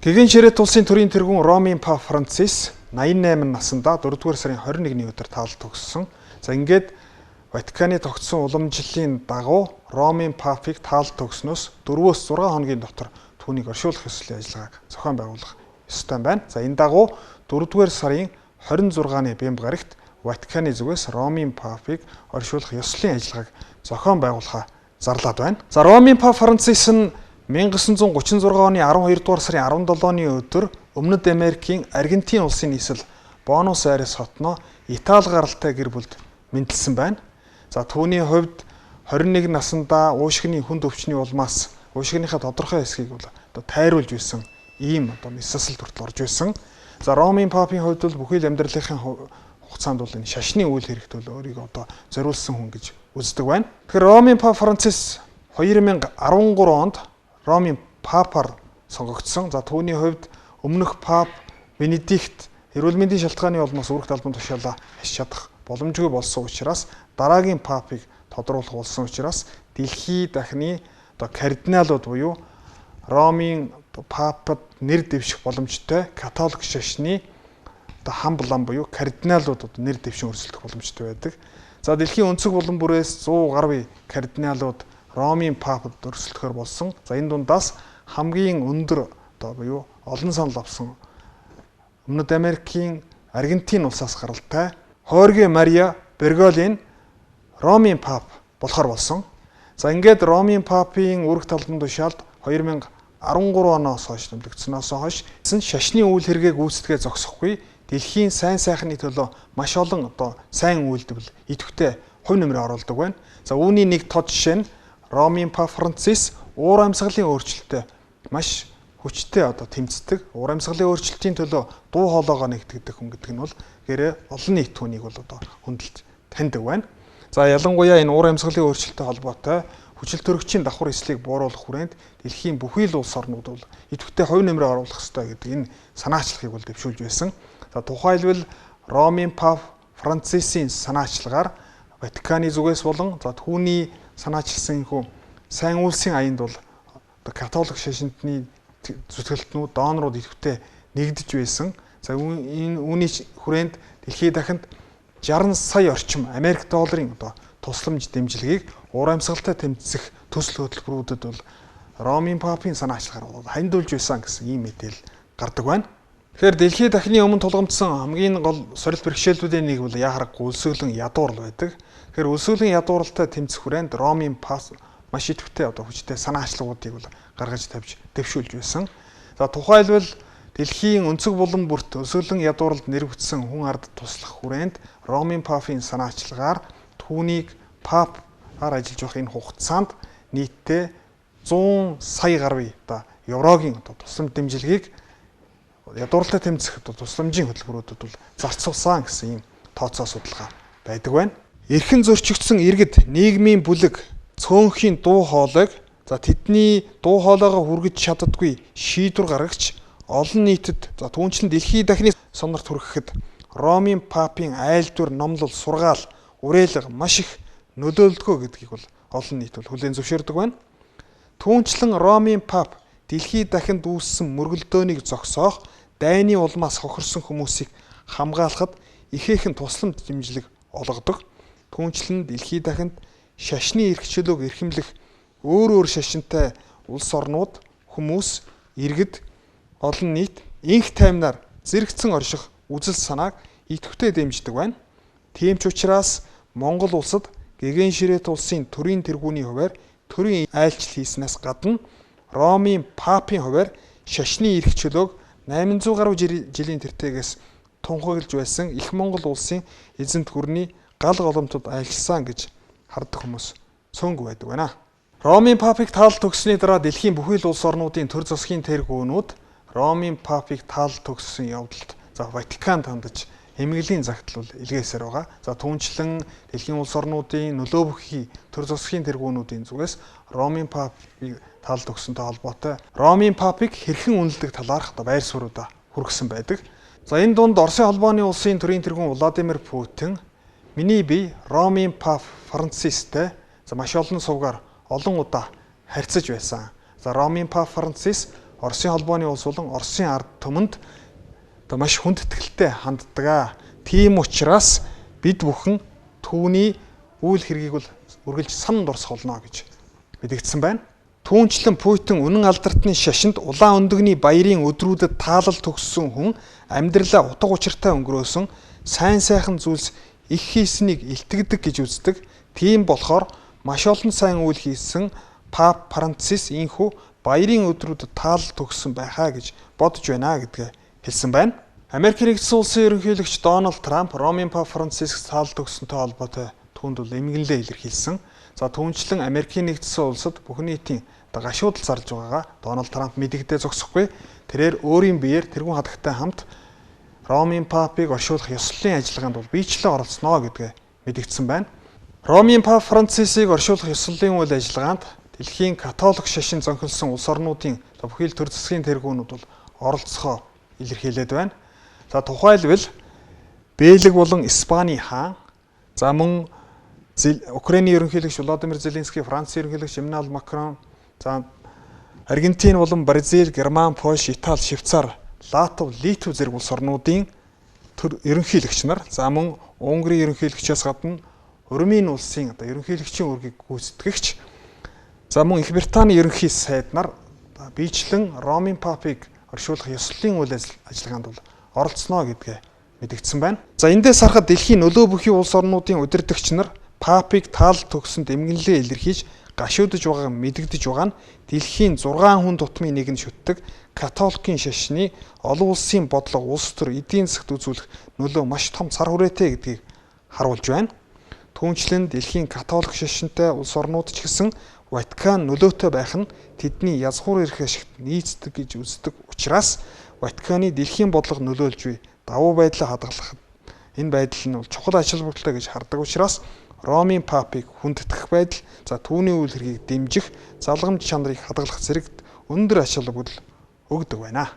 Гэгээн ширээт улсын төрийн тэргүүн Ромын Пап Францис 88 наснда 4-р сарын 21-ний өдөр таалал төгссөн. За ингээд Ватиканы тогтсон уламжлалын дагуу Ромын Папыг таалал төгснөөс 4-өөс 6 хоногийн дотор түүнийг оршуулах ёслолын ажиллагааг зохион байгуулах ёстой байна. За энэ дагуу 4-р сарын 26-ны бямба гарагт Ватиканы зүгээс Ромын Папыг оршуулах ёслолын ажиллагааг зохион байгуулахаа зарлаад байна. За Ромын Пап Францис нь 1936 оны 12 дугаар сарын 17-ны өдөр Өмнөд Америкийн Аргентин улсын нийслэл Буэнос Айрес хотноо Итали гаралтай гэр бүлд мэндэлсэн байна. За түүний хувьд 21 наснда уушгины хүнд өвчний улмаас уушгиныхаа тодорхой хэсгийг бол тайруулж байсан ийм нисэл хүртэл орж байсан. За Ромын Папын хувьд бол бүхий л амьдралынхаа хугацаанд бол энэ шашны үйл хэрэгт бол өөрийгөө зориулсан хүн гэж үздэг байна. Тэгэхээр Ромын Пап Францис 2013 онд Ромын Папаар сонгогдсон. За түүний хувьд өмнөх Пап Бенедикт эрүүл мэндийн шалтгааны улмаас үүрэгт албан тушаалаа хяж чадах боломжгүй болсон учраас дараагийн Папыг тодруулах болсон учраас дэлхий дахны кардиналууд буюу Ромын Папад нэр дэвших боломжтой католик шашны хам булан буюу кардиналууд нэр дэвшин өрсөлдөх боломжтой байдаг. За дэлхийн өнцөг булан бүрээс 100 гаруй кардиналууд Ромын Папад өрсөлдөхөр болсон. За энэ дундаас хамгийн өндөр буюу олон санал авсан Өмнөд Америкийн Аргентин улсаас гаралтай Хорге Мария Берголин Ромын Пап болохоор болсон. За ингээд Ромын Папын үүрэгт албан тушаалд 2013 оноос хойш нэмэгдсэнээс хойш шашны үйл хэргийг гүйцэтгээ зогсохгүй дэлхийн сайн сайхны төлөө маш олон сайн үйлдэл идэвхтэй хувь нэмрээ оруулдаг байна. За үүний нэг тод жишээ нь Ромын Пап Францис уур амьсгалын өөрчлөлтөд маш хүчтэй тэмцдэг. Уур амьсгалын өөрчлөлтийн төлөө дуу хоолойгоо нэгтгэдэг хүн гэдэг нь бол гэрээ олон нийт түүнийг бол хөндлөж таньдаг байна. За ялангуяа энэ уур амьсгалын өөрчлөлттэй холбоотой хүчил төрөгчийн давхар эслийг бууруулах хүрээнд дэлхийн бүхий л улс орнууд бол идэвхтэй хувь нэмрээ оруулах ёстой гэдэг энэ санаачлагыг бол дэвшүүлж байсан. За тухайлбал Ромын Пап Францисийн санаачлагаар Ватиканы зүгээс болон түүний санаачилсан хүн сайн үйлсийн аянд бол католик шашинтны зүтгэлтнүүд донорууд идэвхтэй нэгдэж байсан. За үүний хүрээнд дэлхийд дахинд 60 сая орчим Америк долларын тусламж дэмжлэгийг уур амьсгалтай тэмцэх төсөл хөтөлбөрүүдэд бол Ромын Папын санаачлагаар хандуулж байсан гэсэн ийм мэдээлэл гардаг байна. Тэгэхээр дэлхийд дахины өмнө тулгамдсан хамгийн гол сорилт бэрхшээлүүдийн нэг бол яхаггүй өлсөөлөн ядуурл байдаг. Тэгэхээр өлсөөлөн ядууралтай тэмцэх хүрээнд Ромын Пап маш идэвхтэй хүчтэй санаачлагуудыг бол гаргаж тавьж дэвшүүлж байсан. За тухайлбал дэлхийн өнцөг булан бүрт өлсөөлөн ядууралд нэрвэгдсэн хүн ард туслах хүрээнд Ромын Папын санаачлагаар түүнийг Папаар ажиллаж явах энэ хугацаанд нийтдээ 100 сая гаруй еврогийн тусламж дэмжлэгийг ядууралтай тэмцэх тусламжийн хөтөлбөрүүдэд бол зарцуулсан гэсэн ийм тооцоо судалгаа байдаг байна. Эрхэн зөрчигдсөн иргэд нийгмийн бүлэг цөөнхийн дуу хоолойг тэдний дуу хоолойгоо хүргэж чаддаггүй шийдвэр гаргагч олон нийтэд түүнчлэн дэлхий дахны сонорт хүрэхэд Ромын Папын айлдвар номлол сургаал урээлга маш их нөлөөлдгөө гэдгийг бол олон нийт бол хүлээн зөвшөөрдөг байна. Түүнчлэн Ромын Пап дэлхий дахинд үүссэн мөргөлдөөнийг зогсоох дайны улмаас хохирсон хүмүүсийг хамгаалахад ихээхэн тусламж дэмжлэг олгодог. Түүнчлэн дэлхий дахинд шашны эрх чөлөөг эрхэмлэх өөр шашинтай улс орнууд, хүмүүс, иргэд, олон нийт инх таймнаар зэрэгцэн орших үзэл санааг идэвхтэй дэмждэг байна. Тийм ч учраас Монгол улсад гэгээн ширээт улсын төрийн тэргүүний хувьар төрийн айлчил хийснээс гадна Ромын Папын хувьар шашны эрх чөлөөг 800 гаруй жилийн тэртегээс тунхаглаж байсан их Монгол улсын эзэнт гүрний гал голомтод айлчилсан гэж хардаг хүмүүс цөөнгүй байдаг байна. Ромын Папыг таалал төгссөний дараа дэлхийн бүхий л улс орнуудын төр засгийн тэргүүнүүд Ромын Папыг таалал төгссөн явдалд Ватиканд хандаж эмгэлийн загтал илгээсээр байгаа. Түүнчлэн дэлхийн улс орнуудын нөлөө бүхий төр засгийн тэргүүнүүдийн зүгээс Ромын Папыг таалал төгссөнтэй холбоотой Ромын Папыг хэрхэн үнэлдэг талаарх байр суурьудаа хүргэсэн байдаг. Энэ дунд Оросын холбооны улсын төрийн тэргүүн Владимир Путин миний бие Ромын Пап Францистэй маш олон сувгаар олон удаа харьцаж байсан. Ромын Пап Францис Оросын холбооны улс болон Оросын ард түмэнд маш хүндэтгэлтэй ханддаг. Тийм учраас бид бүхэн түүний үйл хэргийг бол үргэлж сан дурсах болно гэж мэдэгдсэн байна. Түүнчлэн Путин үнэн алдартны шашинд улаан өндөгний баярын өдрүүдэд таалал төгссөн хүн амьдралаа утга учиртай өнгөрөөсөн сайн сайхан зүйлс их хийснийг илтгэдэг гэж үздэг. Тийм болохоор маш олон сайн үйл хийсэн Папа Францис инхүү баярын өдрүүдэд таалал төгссөн байхаа гэж бодож байна гэдгээ хэлсэн байна. Америк нэгдсэн улсын ерөнхийлөгч Дональд Трамп Ромын Папа Франциск таалал төгссөнтэй холбоотой түүнд бол эмгэнлээ илэрхийлсэн. За түүнчлэн Америкийн нэгдсэн улсад бүх нийтийн гашуудал зарлж байгаагаа Дональд Трамп мэдэгдээ зогсохгүй. Тэрээр өөрийн биеэр тэргүүн хадагтай хамт Ромын Папыг оршуулах ёслолын ажиллагаанд бол биечлэн оролцсноо гэдгээ мэдэгдсэн байна. Ромын Папа Францисыг оршуулах ёслолын үйл ажиллагаанд дэлхийн католик шашин зөнхөлсөн улс орнуудын бүхий л төр засгийн тэргүүнүүд бол оролцохоо илэрхийлээд байна. За тухайлбал Бельги болон Испани хаан, за мөн Украиний ерөнхийлөгч Владимир Зеленский, Францын ерөнхийлөгч Эммануэль Макрон, за Аргентин болон Бразил, Герман, Польш, Итали, Швейцар, Латв, Литв зэрэг улс орнуудын ерөнхийлөгч нар, за мөн Унгарын ерөнхийлөгчөөс гадна Урмын улсын ерөнхийлөгчийн үүргийг гүйцэтгэгч, за мөн Их Британий ерөнхий сайд нар биечлэн Ромын Папыг оршуулах ёслолын үйл ажиллагаанд бол оролцсноо гэдгээ мэдэгдсэн байна. За эндээс харахад дэлхийн нөлөө бүхий улс орнуудын удирдагч нар Папыг таалал төгсөнд эмгэнлээ илэрхийлж гашуудж байгааг мэдэгдэж байгаа нь дэлхийн 6 хүн тутмын нэгэнд шүтдэг католикийн шашны олон улсын бодлого улс төр эдийн засагт үзүүлэх нөлөө маш том цар хүрээтэй гэдгийг харуулж байна. Түүнчлэн дэлхийн католик шашинтай улс орнууд ч гэсэн Ватикан нөлөөтэй байх нь тэдний язгуур эрх ашигт нийцдэг гэж үздэг учраас Ватиканы дэлхийн бодлого нөлөөлж буй давуу байдлаа хадгалах энэ байдал нь чухал ач холбогдолтой гэж хардаг учраас Ромын Папыг хүндэтгэх байдал, за түүний үйл хэргийг дэмжих, залгамж чанарыг хадгалах зэрэгт өндөр ач холбогдол өгдөг байна.